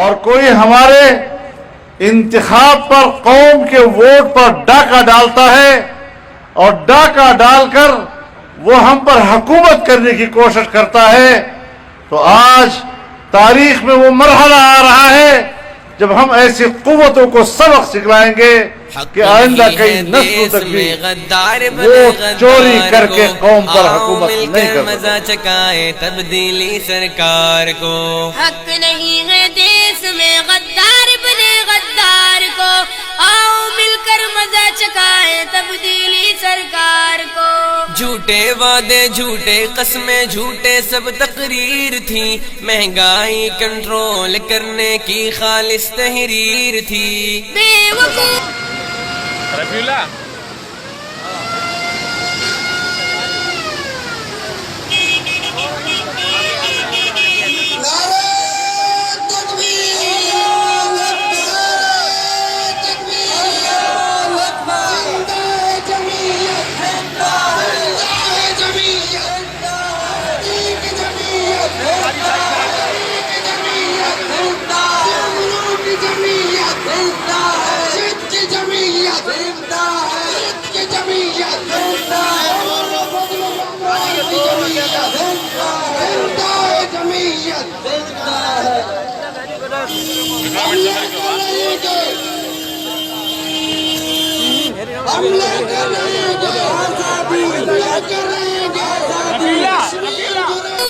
اور کوئی ہمارے انتخاب پر قوم کے ووٹ پر ڈاکہ ڈالتا ہے اور ڈاکہ ڈال کر وہ ہم پر حکومت کرنے کی کوشش کرتا ہے، تو آج تاریخ میں وہ مرحلہ آ رہا ہے جب ہم ایسی قوتوں کو سبق سکھلائیں گے کہ آئندہ کئی نسلوں تک بھی ووٹ چوری کر کے قوم پر حکومت نہیں کر سکتے۔ مزہ چکائے تبدیلی سرکار کو، حق نہیں ہے دیس میں غدار بنے غدار کو، آؤ مل کر مزہ چکائے تبدیلی سرکار کو۔ جھوٹے وعدے جھوٹے قسمیں جھوٹے سب تقریر تھی، مہنگائی کنٹرول کرنے کی خالص تحریر تھی۔ بے وقوف رفیع اللہ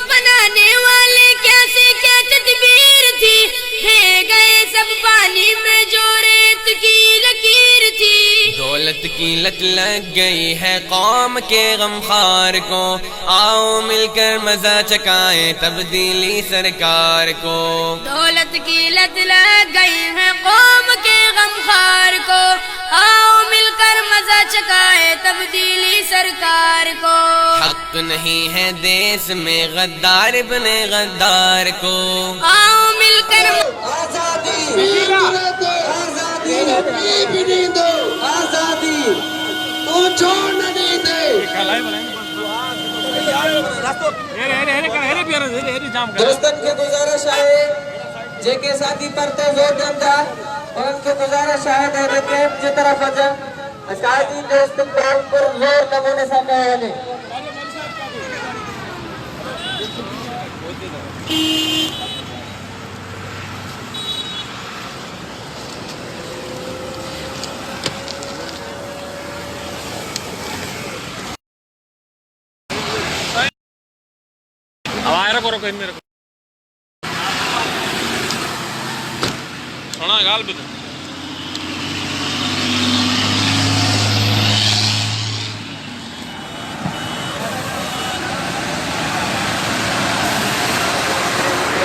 بنانے والے کیسے کیا تدبیر تھی، دے گئے سب پانی میں جو ریت کی لکیر تھی۔ دولت کی لت لگ گئی ہے قوم کے غمخوار کو، آؤ مل کر مزہ چکائیں تبدیلی سرکار کو۔ دولت کی لت لگ گئی ہے قوم کے غمخوار کو، آؤ مل کر مزہ چکائے تبدیلی سرکار کو۔ حق نہیں ہے دیس میں غدار بنے غدار کو، آؤ مل کر دوستن کے گزارش ہے جے کے ساتھی پرتے زور دندا اور ان کے گزارش ہے کیمپ کی طرف اجن ساتھی کے استقبال پر زور نمونے سامنے آنے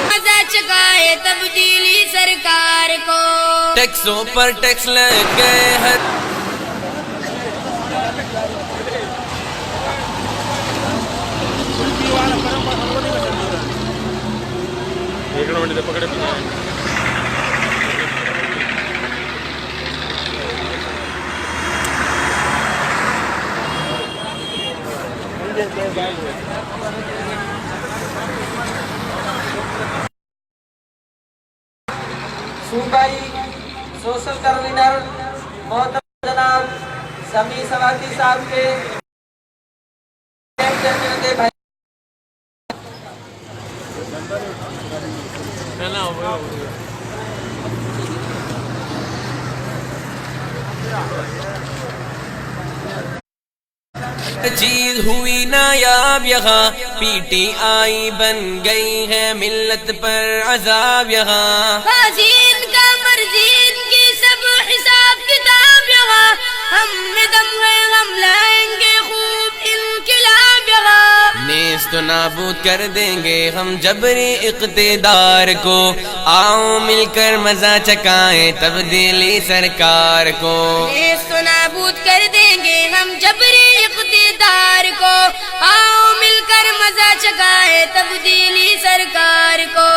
مزہ چکائے تبدیلی سرکار کو۔ ٹیکسوں پر ٹیکس لگ گئے ہر صوبائی سوشل کنوینر محترم جناب سمیع سواتی صاحب کے بھائی چیز ہوئی نایاب یہاں، پی ٹی آئی بن گئی ہے ملت پر عذاب یہاں۔ غازین کا مرزین کی سب حساب کتاب یہاں، ہم میں دم ہے ہم لائیں گے خوب انقلاب یہاں۔ نیست و نابود کر دیں گے ہم جبری اقتدار کو، آؤ مل کر مزہ چکائیں تبدیلی سرکار کو۔ نیست و نابود کر دیں گے ہم جبری اقتدار کو، آؤ مل کر مزہ چکائے تبدیلی سرکار کو۔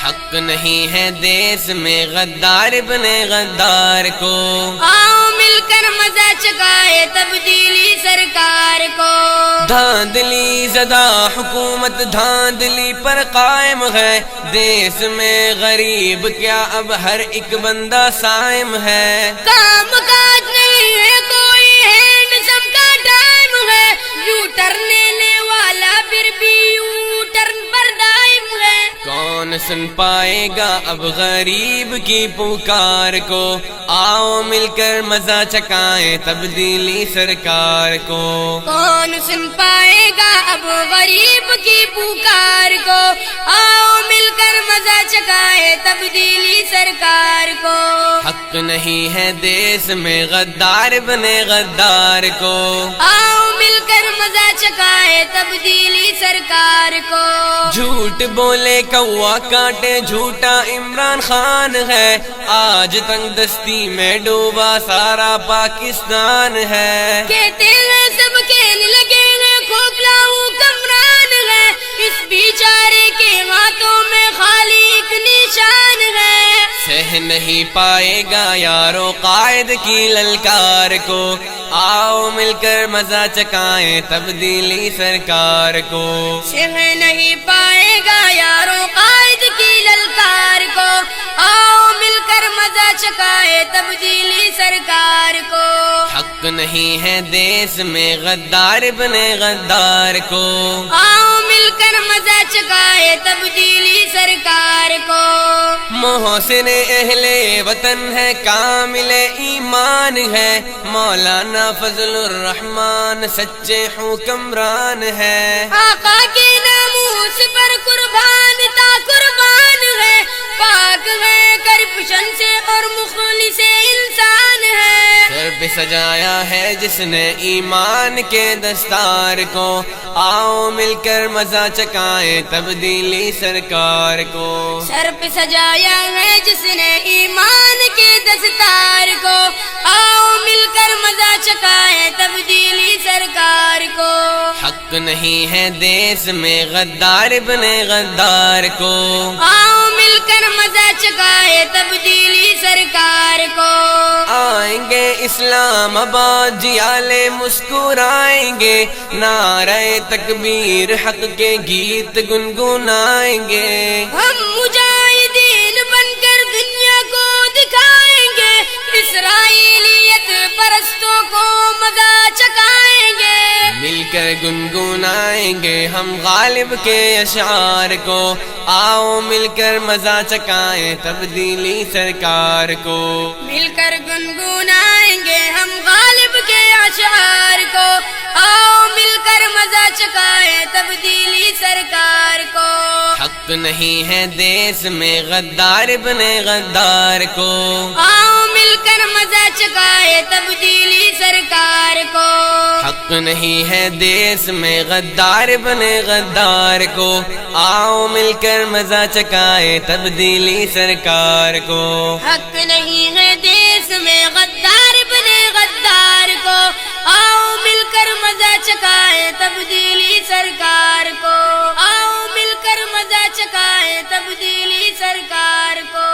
حق نہیں ہے دیس میں غدار بنے غدار کو، آؤ مل کر مزہ چکائے تبدیلی سرکار کو. دھاندلی زدہ حکومت دھاندلی پر قائم ہے، دیس میں غریب کیا اب ہر ایک بندہ صائم ہے. کام کاج نہیں ہے کوئی ہینڈ سم کا ٹائم ہے، یو ٹرن لینے والا پھر بھی یو ٹرن پر دائم ہے. کون سن پائے گا اب غریب کی پکار کو، آؤ مل کر مزہ چکائیں تبدیلی سرکار کو. کون سن پائے گا اب غریب کی پکار کو، آؤ مل کر مزہ چکائے تبدیلی سرکار کو. حق نہیں ہے دیس میں غدار بنے غدار کو، آؤ مل کر مزہ چکائے تبدیلی سرکار کو. جھوٹ بولے کوا کاٹے جھوٹا عمران خان ہے، آج تنگ دستی میں ڈوبا سارا پاکستان ہے. کہتے ہیں سب کہنے لگے ہیں کھوکھلا حکمران ہے، اس بیچارے کے ہاتھوں میں خالی ایک نشان ہے. سہ نہیں پائے گا یارو قائد کی للکار کو، آؤ مل کر مزہ چکائیں تبدیلی سرکار کو. سہ نہیں پائے گا یاروں قائد کی للکار کو، آؤ مل کر مزہ چکائے تبدیلی سرکار کو. حق نہیں ہے دیس میں غدار بنے غدار کو، آؤ مل کر مزہ چکائے تبدیلی سرکار کو. محسن اہل وطن ہے کامل ایمان ہے، مولانا فضل الرحمان سچے حکمران ہے. آقا کے ناموس پر قربان تا قربان ہے، پاک ہے کرپشن سے اور مخلص انسان ہے. سر پہ سجایا ہے جس نے ایمان کے دستار کو، آؤ مل کر مزہ چکائیں تبدیلی سرکار کو. سر پہ سجایا ہے جس نے ایمان کے دستار کو، آؤ مل کر مزہ چکائے تبدیلی سرکار کو. حق نہیں ہے دیس میں غدار بنے غدار کو، آؤ مل کر مزہ چکائے تبدیلی سرکار کو. آئیں گے اسلام آباد جیالے مسکرائیں گے، نعرہ تکبیر حق کے گیت گنگنائیں گے. ہم مجاہدین بن کر دنیا کو دکھائیں گے، اسرائیلیت پرستوں کو مزہ چکائیں گے. مل کر گنگنائیں گے ہم غالب کے اشعار کو، آؤ مل کر مزہ چکائیں تبدیلی سرکار کو. مل کر گنگنائیں گے ہم غالب کے اشعار کو، آؤ مل کر مزہ چکائے تبدیلی سرکار کو. حق نہیں ہے دیس میں غدار بنے غدار کو، آؤ مل کر مزہ چکائے تبدیلی سرکار کو. حق نہیں ہے دیس میں غدار بنے غدار کو، آؤ مل کر مزہ چکائے تبدیلی سرکار کو. حق نہیں ہے دیس میں غدار بنے غدار کو، آؤ مل کر مزہ چکائے تبدیلی سرکار کو. آؤ مل کر مزہ چکائے تبدیلی سرکار کو،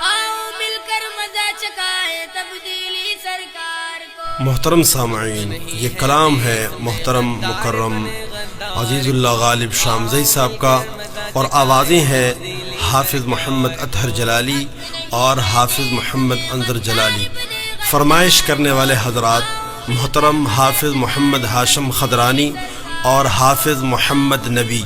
آؤ مل کر مزہ چکائے تبدیلی سرکار کو. محترم سامعین، یہ کلام ہے محترم مکرم عزیز اللہ غالب شامزئی صاحب کا، اور آوازیں ہیں حافظ محمد اطہر جلالی اور حافظ محمد انظر جلالی. فرمائش کرنے والے حضرات محترم حافظ محمد ہاشم خضرانی اور حافظ محمد نبی.